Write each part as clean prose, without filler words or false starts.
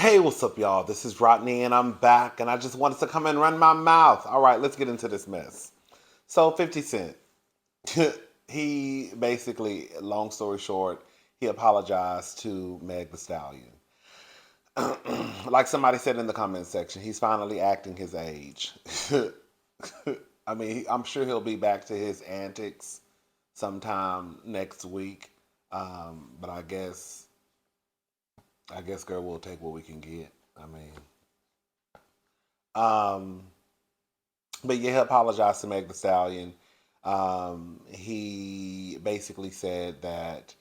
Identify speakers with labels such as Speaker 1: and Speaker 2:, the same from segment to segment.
Speaker 1: Hey, what's up, y'all? This is Rodney, and I'm back, and I just wanted to come and run my mouth. All right, let's get into this mess. So, 50 Cent, he basically, long story short, he apologized to Meg the Stallion. Like somebody said in the comment section, he's finally acting his age. I mean, I'm sure he'll be back to his antics sometime next week. But I guess, girl, we'll take what we can get. I mean, um, but yeah, he apologized to Meg the Stallion. He basically said that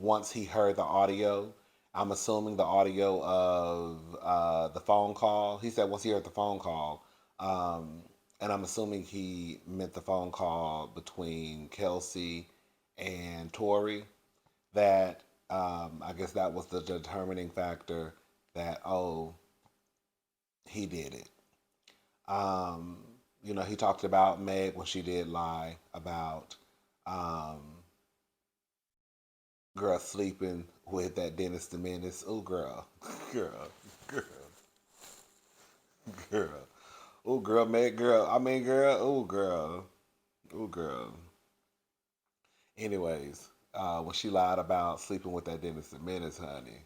Speaker 1: once he heard the audio, I'm assuming the audio of the phone call. He said once he heard the phone call, um, and I'm assuming he meant the phone call between Kelsey and Tori. That I guess that was the determining factor that he did it. Um, he talked about Meg when she did lie about um, girl sleeping with that Dennis the Menace. Oh, girl, girl, girl, girl. Oh, girl, Meg, girl. I mean, girl. Oh, girl. Oh, girl. Anyways, when she lied about sleeping with that Dennis the Menace, honey,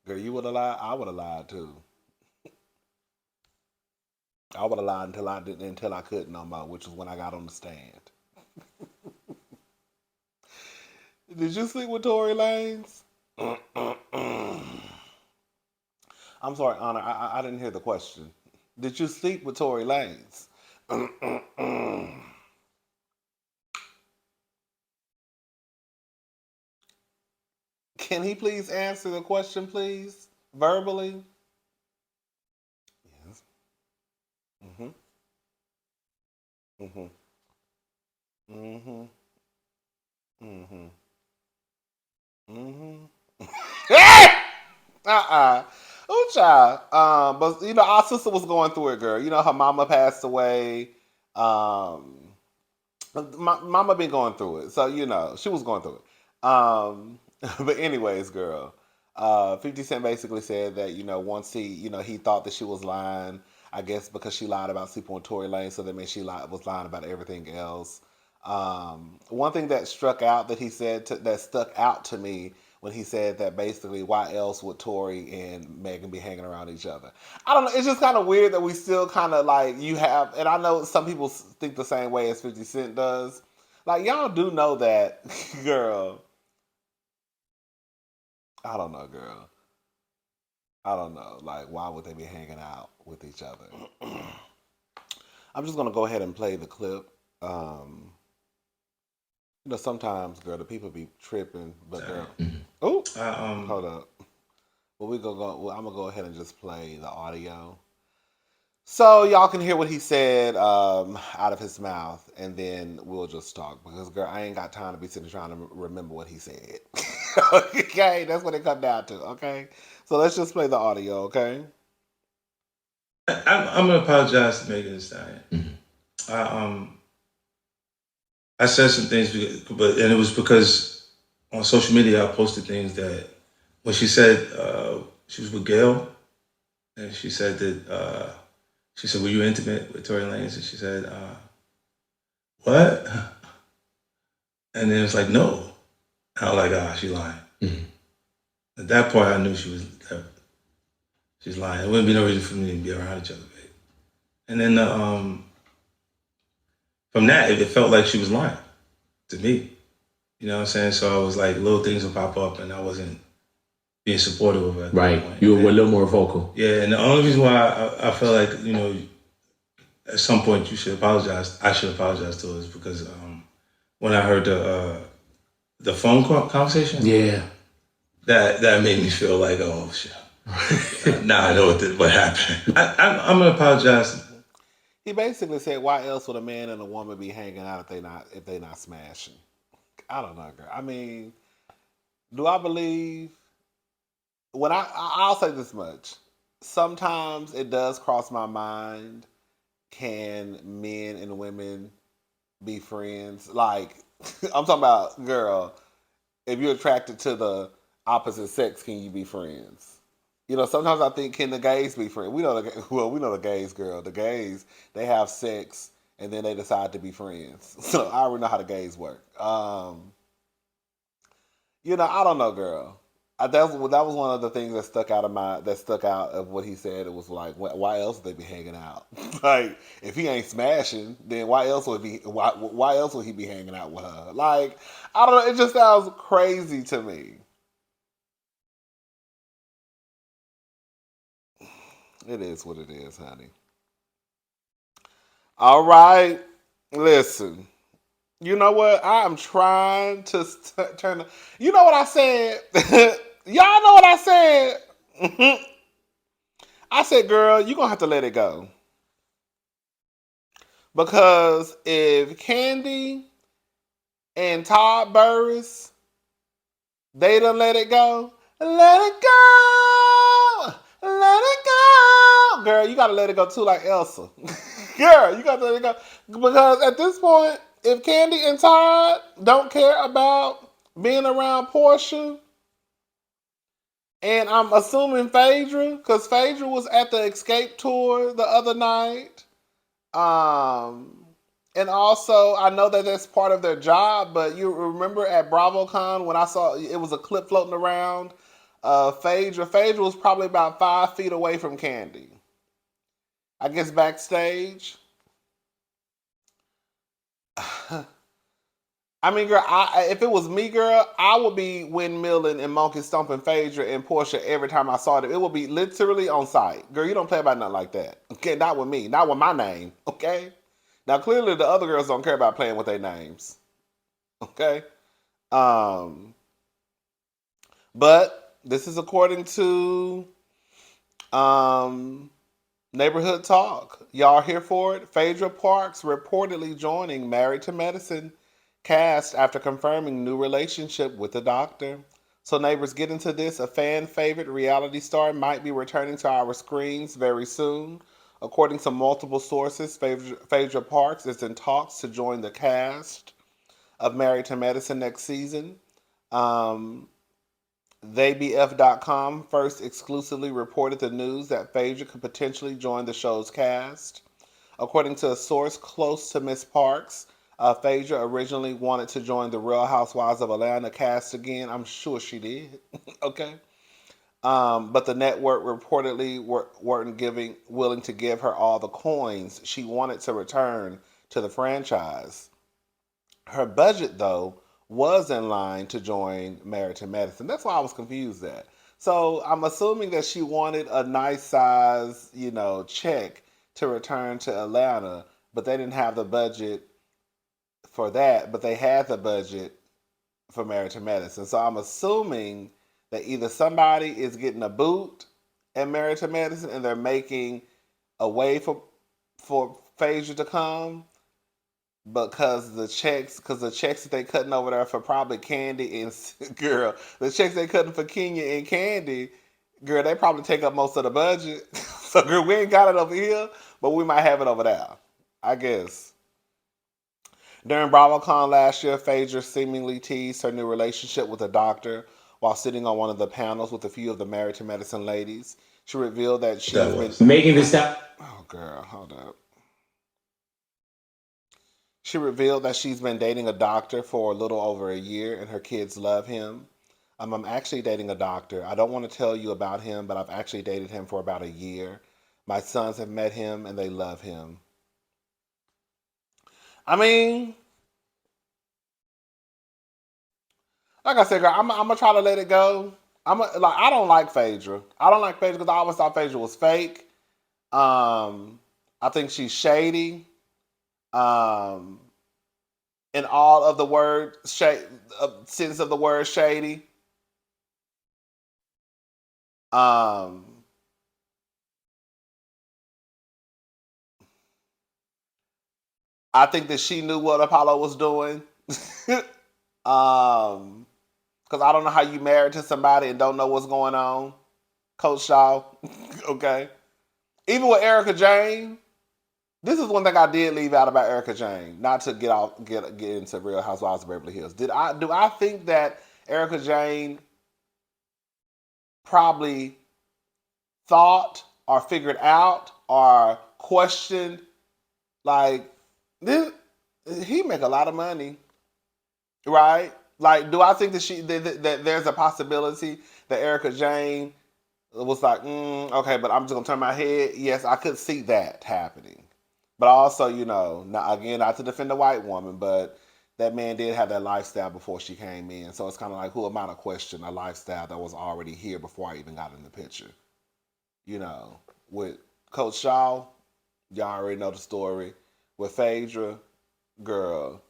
Speaker 1: girl, you would have lied. I would have lied too. I would have lied until I couldn't no more, which was when I got on the stand. Did you sleep with Tory Lanez? I'm sorry, Honor. I didn't hear the question. Did you sleep with Tory Lanez? Can he please answer the question, please, verbally? Yes. Mhm. Mhm. Mhm. Mhm. Mhm. uh-uh. Oh, child. But our sister was going through it, girl. Her mama passed away. Um, my mama been going through it, so she was going through it. But anyways, girl, 50 Cent basically said that once he thought that she was lying, I guess because she lied about sleeping with Tory Lane, so that meant she was lying about everything else. One thing that that stuck out to me when he said that basically why else would Tory and Megan be hanging around each other? I don't know. It's just kind of weird that we still kind of like and I know some people think the same way as 50 Cent does. Like, y'all do know that, girl. I don't know, girl. I don't know. Like, why would they be hanging out with each other? I'm just gonna go ahead and play the clip. Um, Sometimes, girl, the people be tripping, but girl, oh, hold up. Well, I'm gonna go ahead and just play the audio. So y'all can hear what he said out of his mouth, and then we'll just talk because, girl, I ain't got time to be sitting trying to remember what he said. Okay, that's what it come down to. Okay, so let's just play the audio. Okay.
Speaker 2: I'm gonna apologize to Megan Thee Stallion. I I said some things, and it was because on social media I posted things that when she said she was with Gail, and she said, "Were you intimate with Tory Lanez?" And she said, "What?" And then it's like, "No." And I was like, "Ah, she lying." At that point, I knew she's lying. There wouldn't be no reason for me to be around each other, babe. And then from that, it felt like she was lying to me. You know what I'm saying? So I was like, little things would pop up, and I wasn't being supportive of her at that
Speaker 3: Right.
Speaker 2: point.
Speaker 3: You were a little more vocal.
Speaker 2: Yeah, and the only reason why I felt like at some point you should apologize. I should apologize to her is because when I heard the phone conversation,
Speaker 3: Yeah.
Speaker 2: that made me feel like, oh shit. Now I know what happened. I'm gonna apologize.
Speaker 1: He basically said, "Why else would a man and a woman be hanging out if they not smashing?" I don't know, girl. I mean, do I believe when I'll say this much. Sometimes it does cross my mind. Can men and women be friends? Like, I'm talking about, girl, if you're attracted to the opposite sex, can you be friends? Sometimes I think, can the gays be friends? We know the gays, girl. The gays, they have sex and then they decide to be friends. So I already know how the gays work. I don't know, girl. That was one of the things that stuck out of what he said. It was like, why else would they be hanging out? Like, if he ain't smashing, then why else would he be hanging out with her? Like, I don't know. It just sounds crazy to me. It is what it is, honey. All right, listen. You know what? I am trying to turn. You know what I said? Y'all know what I said? I said, girl, you're going to have to let it go. Because if Candy and Todd Burris, they done let it go, let it go, let it go. Girl, you got to let it go too, like Elsa. Girl, you got to let it go. Because at this point, if Candy and Todd don't care about being around Portia, and I'm assuming Phaedra, because Phaedra was at the Escape tour the other night. Um, and also, I know that that's part of their job, but you remember at BravoCon when I saw it was a clip floating around. Phaedra was probably about 5 feet away from Candy. I guess backstage. I mean, girl, if it was me, girl, I would be windmilling and monkey stomping Phaedra and Portia every time I saw it. It would be literally on site. Girl, you don't play about nothing like that. Okay, not with me. Not with my name. Okay? Now, clearly, the other girls don't care about playing with their names. Okay? Um, but this is according to um, Neighborhood Talk. Y'all here for it? Phaedra Parks reportedly joining Married to Medicine cast after confirming new relationship with the doctor. So neighbors, get into this. A fan favorite reality star might be returning to our screens very soon. According to multiple sources, Phaedra Parks is in talks to join the cast of Married to Medicine next season. Um, TheyBF.com first exclusively reported the news that Phaedra could potentially join the show's cast. According to a source close to Miss Parks, Phaedra originally wanted to join the Real Housewives of Atlanta cast again. I'm sure she did. Okay. But the network reportedly weren't willing to give her all the coins she wanted to return to the franchise. Her budget, though, was in line to join Married to Medicine. That's why I was confused at. So I'm assuming that she wanted a nice size, check to return to Atlanta, but they didn't have the budget for that, but they had the budget for Married to Medicine. So I'm assuming that either somebody is getting a boot at Married to Medicine and they're making a way for Phaedra to come, because the checks that they cutting over there for probably Candy and girl, the checks they cutting for Kenya and Candy, girl, they probably take up most of the budget. So girl, we ain't got it over here, but we might have it over there, I guess. During BravoCon last year, Phaedra seemingly teased her new relationship with a doctor while sitting on one of the panels with a few of the Married to Medicine ladies. She revealed that
Speaker 2: That
Speaker 1: she's been
Speaker 2: was making this up.
Speaker 1: oh girl, hold up. She revealed that she's been dating a doctor for a little over a year and her kids love him. I'm actually dating a doctor. I don't want to tell you about him, but I've actually dated him for about a year. My sons have met him and they love him. I mean, like I said, girl, I'm gonna try to let it go. I don't like Phaedra. I don't like Phaedra because I always thought Phaedra was fake. I think she's shady. Um, in all of the word sense of the word shady. Um, I think that she knew what Apollo was doing. Because I don't know how you married to somebody and don't know what's going on, Coach Shaw. Okay. Even with Erica Jane, this is one thing I did leave out about Erica Jane. Not to get into Real Housewives of Beverly Hills. Do I think that Erica Jane probably thought or figured out or questioned. Like this, he make a lot of money, right? Like, do I think that that there's a possibility that Erica Jane was like, okay, but I'm just gonna turn my head. Yes, I could see that happening, but also, not, again, not to defend the white woman, but that man did have that lifestyle before she came in, so it's kind of like, who am I to question a lifestyle that was already here before I even got in the picture? You know, with Coach Shaw, y'all already know the story. With Phaedra, girl,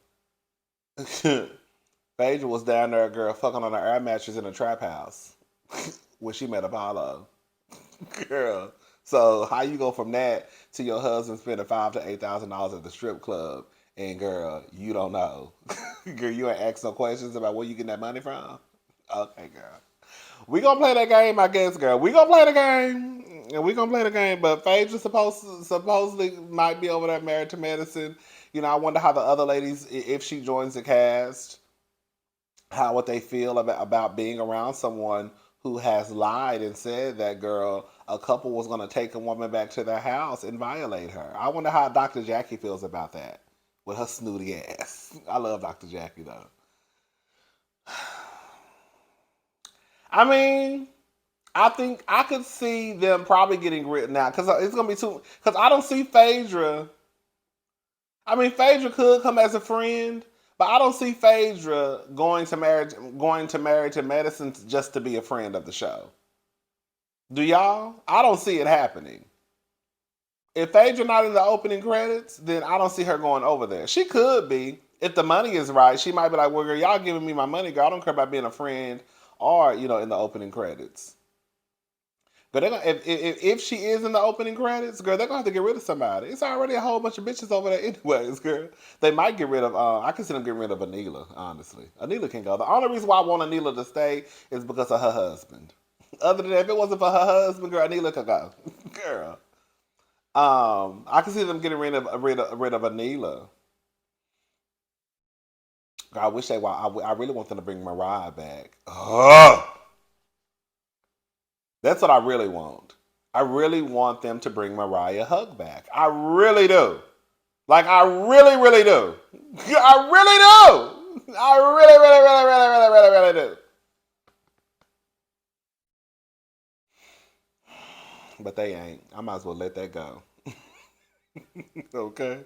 Speaker 1: Phaedra was down there, girl, fucking on an air mattress in a trap house when she met Apollo. Girl. So how you go from that to your husband spending $5,000 to $8,000 at the strip club, and girl, you don't know. Girl, you ain't ask no questions about where you getting that money from. Okay, girl. We gonna play that game, I guess, girl. We gonna play the game, and we gonna play the game. But Phaedra supposedly might be over there married to Medicine. I wonder how the other ladies, if she joins the cast, how would they feel about being around someone who has lied and said that, girl, a couple was going to take a woman back to their house and violate her. I wonder how Dr. Jackie feels about that with her snooty ass. I love Dr. Jackie though. I mean, I think I could see them probably getting written out because it's gonna be too. Because I don't see Phaedra. I mean, Phaedra could come as a friend, but I don't see Phaedra going to Medicine just to be a friend of the show. Do y'all? I don't see it happening. If Phaedra not in the opening credits, then I don't see her going over there. She could be if the money is right. She might be like, "Well, girl, y'all giving me my money, girl. I don't care about being a friend or in the opening credits." But they're gonna, if she is in the opening credits, girl, they're gonna have to get rid of somebody. It's already a whole bunch of bitches over there, anyways, girl. They might get rid of. I can see them getting rid of Anila. Honestly, Anila can go. The only reason why I want Anila to stay is because of her husband. Other than that, if it wasn't for her husband, girl, Anila could go, girl. I can see them getting rid of Anila. God, I wish they. I really want them to bring Mariah back. Ugh. That's what I really want. I really want them to bring Mariah Hug back. I really do. Like, I really, really do. I really do. I really, really, really, really, really, really, really do. But they ain't. I might as well let that go. Okay.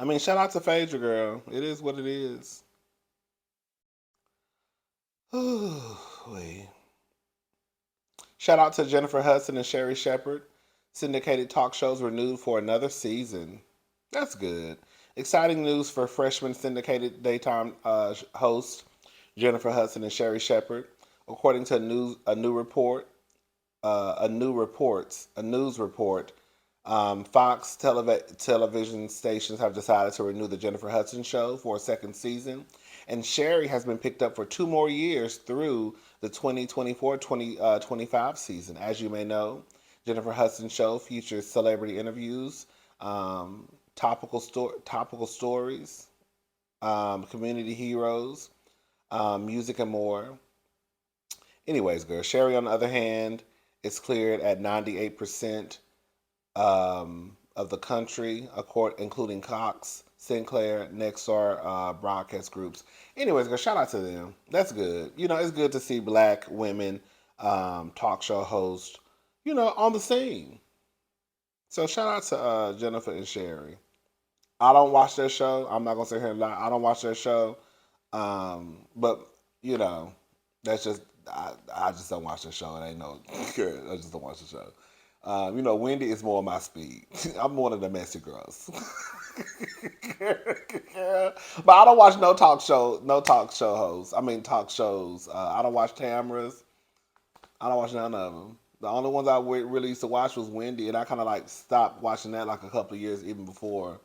Speaker 1: I mean, shout out to Phaedra, girl. It is what it is. Wait. Shout out to Jennifer Hudson and Sherri Shepherd. Syndicated talk shows renewed for another season. That's good. Exciting news for freshman syndicated daytime host Jennifer Hudson and Sherri Shepherd. According to a news report, Fox television stations have decided to renew the Jennifer Hudson show for a second season, and Sherri has been picked up for 2 more years through the 2024-2025 season. As you may know, Jennifer Hudson show features celebrity interviews, topical stories, community heroes, music, and more. Anyways, girl, Sherri, on the other hand, is cleared at 98% of the country, including Cox, Sinclair, Nexar broadcast groups. Anyways, girl, shout out to them. That's good. It's good to see black women talk show hosts, on the scene. So shout out to Jennifer and Sherri. I don't watch their show. I'm not gonna sit here and lie. I don't watch their show. But that's just I just don't watch the show. It ain't no good. I just don't watch the show. Wendy is more my speed. I'm one of the messy girls. But I don't watch no talk show hosts. I mean talk shows. I don't watch Tamara's. I don't watch none of them. The only ones I really used to watch was Wendy, and I kind of like stopped watching that like a couple of years even before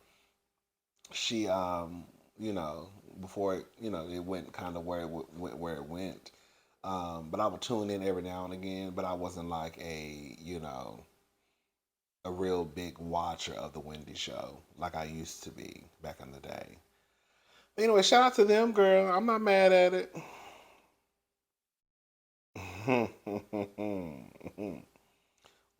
Speaker 1: she, you know, before it went kind of where it went. But I would tune in every now and again, but I wasn't like a real big watcher of the Wendy show like I used to be back in the day. But anyway, shout out to them, girl. I'm not mad at it.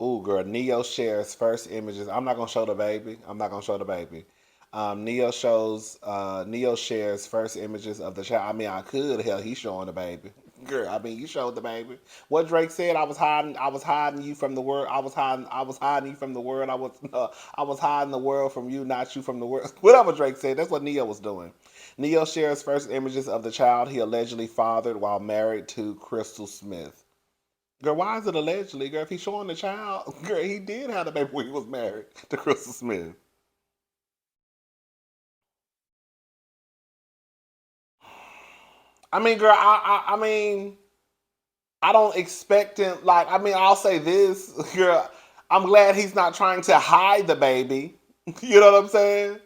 Speaker 1: Ooh, girl, Neo shares first images. I'm not gonna show the baby. I'm not gonna show the baby. Neo shares first images of the child. I mean, I could. Hell, he's showing the baby. Girl, I mean, you showed the baby. What Drake said, I was hiding you from the world. I was hiding you from the world. I was hiding the world from you, not you from the world. Whatever Drake said, that's what Neo was doing. Neo shares first images of the child he allegedly fathered while married to Crystal Smith. Girl, why is it allegedly? Girl, if he's showing the child, girl, he did have the baby when he was married to Crystal Smith. I mean, girl, I mean, I don't expect him. Like, I mean, I'll say this, girl. I'm glad he's not trying to hide the baby. You know what I'm saying?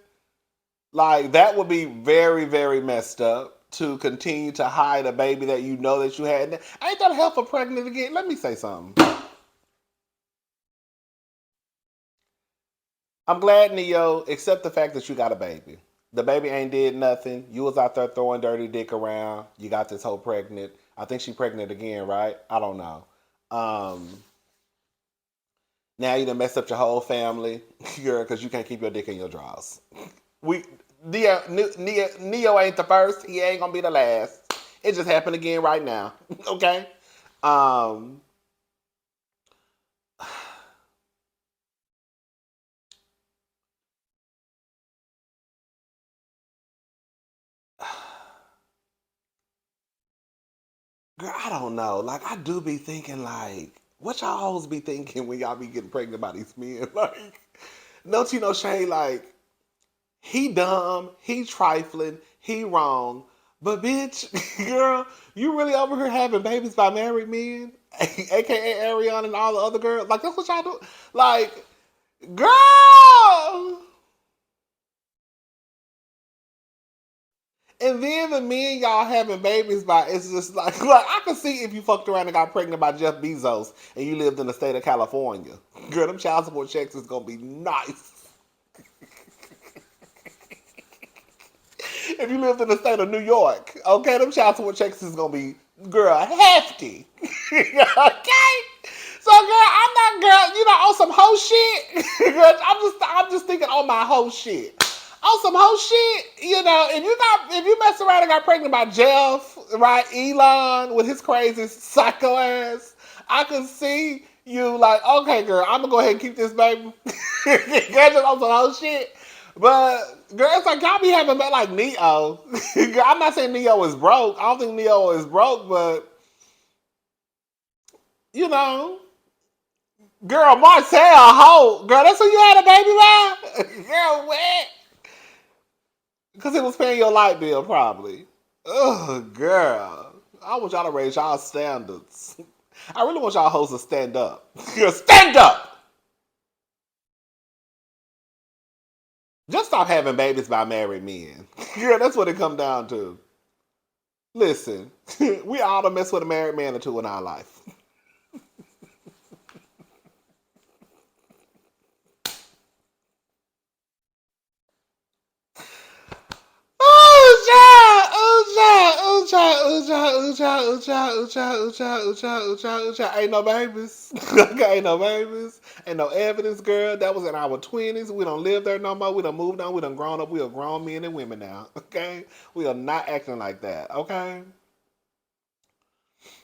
Speaker 1: Like, that would be very, very messed up to continue to hide a baby that you know that you had. Ain't that help for pregnant again? Let me say something. I'm glad, Neo, accept the fact that you got a baby. The baby ain't did nothing. You was out there throwing dirty dick around. You got this whole pregnant. I think she pregnant again, right? I don't know. Um, Now you done messed up your whole family, girl, because you can't keep your dick in your drawers. We Neo ain't the first. He ain't gonna be the last. It just happened again right now. Okay. Um, Girl, I don't know. Like, I do be thinking, like, what y'all always be thinking when y'all be getting pregnant by these men? Like, don't you know, Shay, like, he dumb, he trifling, he wrong. But bitch, girl, you really over here having babies by married men? AKA Ariana and all the other girls? Like, that's what y'all do? Like, girl! And then the men y'all having babies by, it's just like I can see if you fucked around and got pregnant by Jeff Bezos and you lived in the state of California. Girl, them child support checks is gonna be nice. If you lived in the state of New York, okay, them child support checks is gonna be, girl, hefty. Okay? So girl, I'm not girl, you know, on some whole shit. Girl, I'm just thinking on my whole shit. On some whole shit, you know, if you mess around and got pregnant by Jeff, right, Elon with his crazy psycho ass, I could see you like, okay, girl, I'm gonna go ahead and keep this baby. Girl, just on some whole shit. But girl, it's like y'all be having like Neo. I'm not saying Neo is broke. I don't think Neo is broke, but you know, girl, Marcel, hoe, girl, that's who you had a baby by. Girl, what? Because it was paying your light bill, probably. Ugh, girl. I want y'all to raise y'all standards. I really want y'all hoes to stand up. Girl, stand up! Just stop having babies by married men. Girl, that's what it come down to. Listen, we all done mess with a married man or two in our life. Ain't no babies. Okay, ain't no babies. Ain't no evidence, girl. That was in our 20s. We don't live there no more. We done moved on. We done grown up. We are grown men and women now. Okay? We are not acting like that. Okay?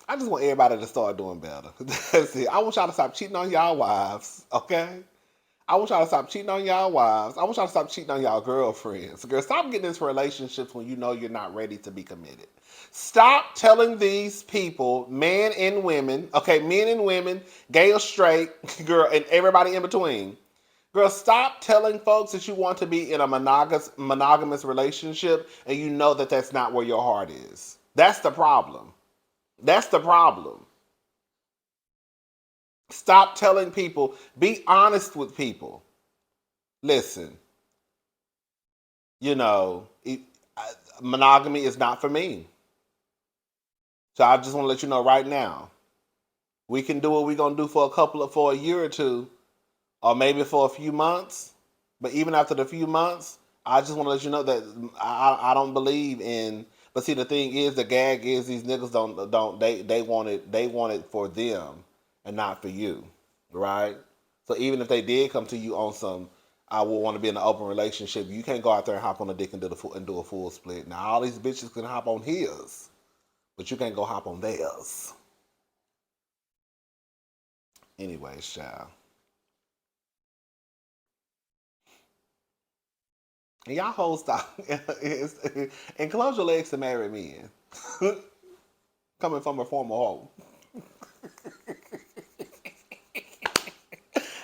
Speaker 1: I just want everybody to start doing better. That's it. I want y'all to stop cheating on y'all wives. Okay? I want y'all to stop cheating on y'all wives. I want y'all to stop cheating on y'all girlfriends. Girl, stop getting into relationships when you know you're not ready to be committed. Stop telling these people, men and women, okay, men and women, gay or straight, girl, and everybody in between. Girl, stop telling folks that you want to be in a monogamous relationship and you know that that's not where your heart is. That's the problem. That's the problem. Stop telling people, be honest with people. Listen, you know, monogamy is not for me. So I just want to let you know right now. We can do what we're gonna do for a year or two, or maybe for a few months. But even after the few months, I just want to let you know that I don't believe in. But see, the thing is, the gag is these niggas don't they want it for them and not for you, right? So even if they did come to you on some, I would want to be in an open relationship. You can't go out there and hop on a dick and do a full split. Now all these bitches can hop on his, but you can't go hop on theirs. Anyways, child. And y'all hoes stop and close your legs to marry men. Coming from a former hoe.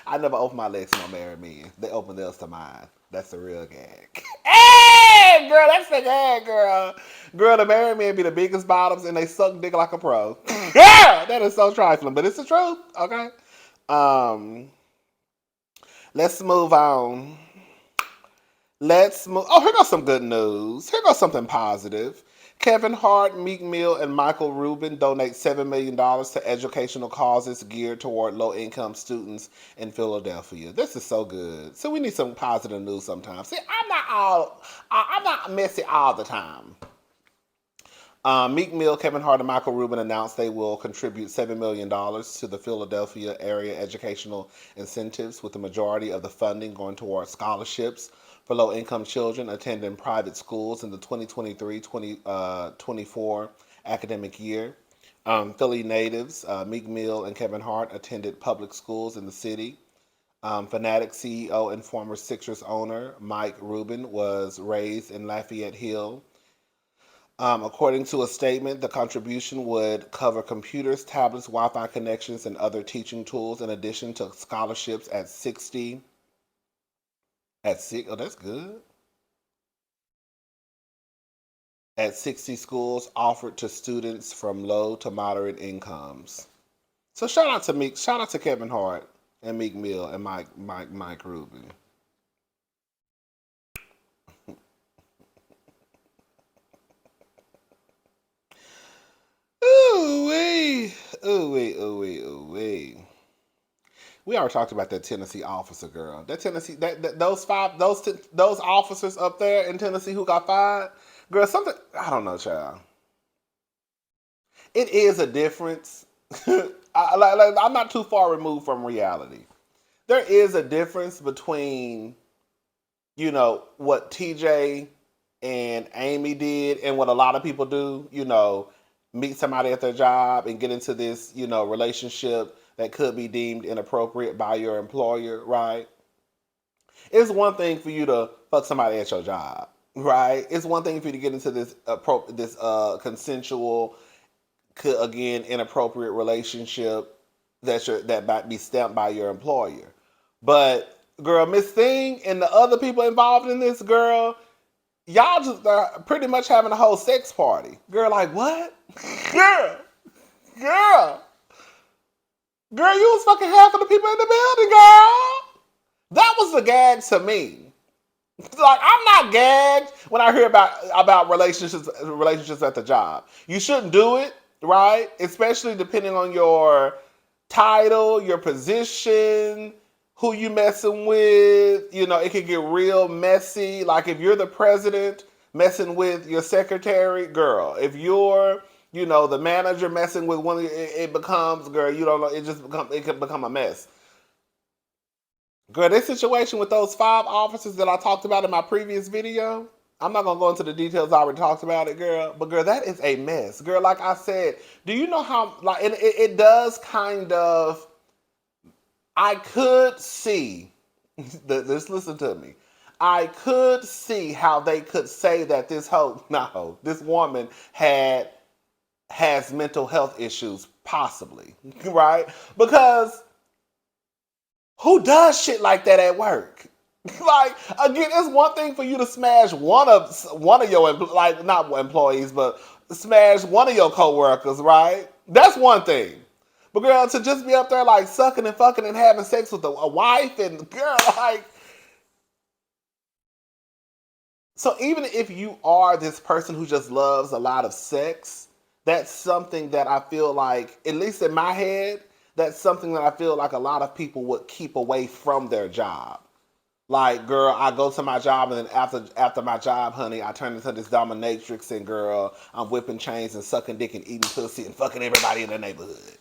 Speaker 1: I never open my legs to no married men. They open theirs to mine. That's the real gag. Hey, girl, that's the gag, girl. Girl, the married men be the biggest bottoms and they suck dick like a pro. Yeah, that is so trifling, but it's the truth. Okay. Um, let's move on. Let's move. Oh, here goes some good news. Here goes something positive. Kevin Hart, Meek Mill, and Michael Rubin donate $7 million to educational causes geared toward low-income students in Philadelphia. This is so good. So we need some positive news sometimes. See, I'm not messy all the time. Meek Mill, Kevin Hart, and Michael Rubin announced they will contribute $7 million to the Philadelphia area educational incentives, with the majority of the funding going towards scholarships for low-income children attending private schools in the 2023-2024 academic year. Philly natives Meek Mill and Kevin Hart attended public schools in the city. Fanatic CEO and former Sixers owner Mike Rubin was raised in Lafayette Hill. According to a statement, the contribution would cover computers, tablets, Wi-Fi connections, and other teaching tools, in addition to scholarships at 60. Oh, that's good. At 60 schools offered to students from low to moderate incomes. So shout out to Kevin Hart and Meek Mill and Mike Rubin. Ooh wee, ooh wee, ooh wee, ooh wee. We already talked about that Tennessee officer girl. That Tennessee, those officers up there in Tennessee who got fired, girl. Something I don't know, child. It is a difference. I'm not too far removed from reality. There is a difference between, what TJ and Amy did and what a lot of people do. Meet somebody at their job and get into this, relationship that could be deemed inappropriate by your employer, right? It's one thing for you to fuck somebody at your job, right? It's one thing for you to get into this consensual, again, inappropriate relationship that might be stamped by your employer. But girl, Miss Thing and the other people involved in this, girl, y'all just are pretty much having a whole sex party. Girl, like what? Girl, girl, girl, you was fucking half of the people in the building, girl. That was the gag to me. Like I'm not gagged when I hear about relationships at the job. You shouldn't do it, right? Especially depending on your title, your position, who you messing with. It could get real messy. Like if you're the president messing with your secretary, girl. If you're, the manager messing with one, it becomes, girl. You don't know. It can become a mess. Girl, this situation with those 5 officers that I talked about in my previous video, I'm not gonna go into the details. I already talked about it, girl. But girl, that is a mess, girl. Like I said, do you know how? Like, it does kind of. I could see. Just listen to me. I could see how they could say that this woman has mental health issues, possibly, right? Because who does shit like that at work? Like again, it's one thing for you to smash one of your not employees, but smash one of your coworkers, right? That's one thing. But girl, to just be up there like sucking and fucking and having sex with a wife and girl, like. So even if you are this person who just loves a lot of sex, that's something that I feel like, at least in my head, that's something that I feel like a lot of people would keep away from their job. Like, girl, I go to my job, and then after my job, honey, I turn into this dominatrix, and girl, I'm whipping chains and sucking dick and eating pussy and fucking everybody in the neighborhood.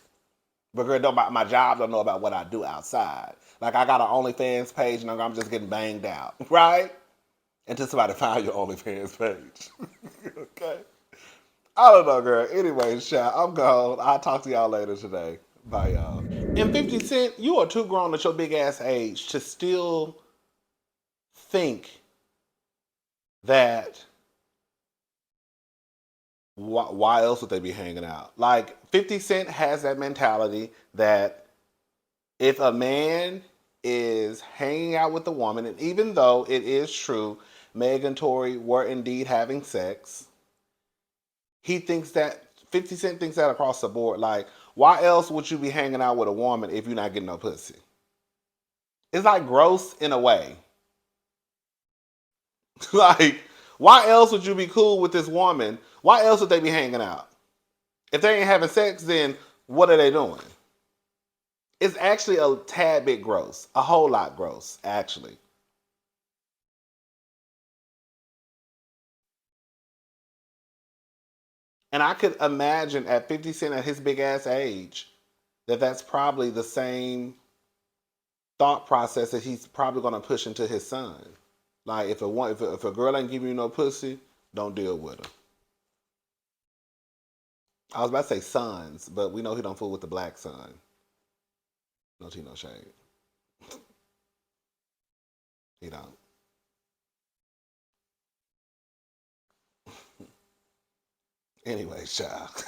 Speaker 1: But girl, don't, my job don't know about what I do outside. Like, I got an OnlyFans page, and I'm just getting banged out, right? Until somebody find your OnlyFans page. Okay. I don't know, girl. Anyway, child, I'm gone. I'll talk to y'all later today. Bye, y'all. And 50 Cent, you are too grown at your big ass age to still think that why else would they be hanging out? Like 50 Cent has that mentality that if a man is hanging out with a woman, and even though it is true, Meg and Tory were indeed having sex, he thinks that 50 Cent thinks that across the board. Like, why else would you be hanging out with a woman if you're not getting no pussy? It's like gross in a way. Like, why else would you be cool with this woman? Why else would they be hanging out? If they ain't having sex, then what are they doing? It's actually a tad bit gross. A whole lot gross, actually. And I could imagine at 50 Cent at his big ass age that that's probably the same thought process that he's probably going to push into his son. Like if a girl ain't giving you no pussy, don't deal with her. I was about to say sons, but we know he don't fool with the black son. No tea, no shade. He don't. Anyway, child.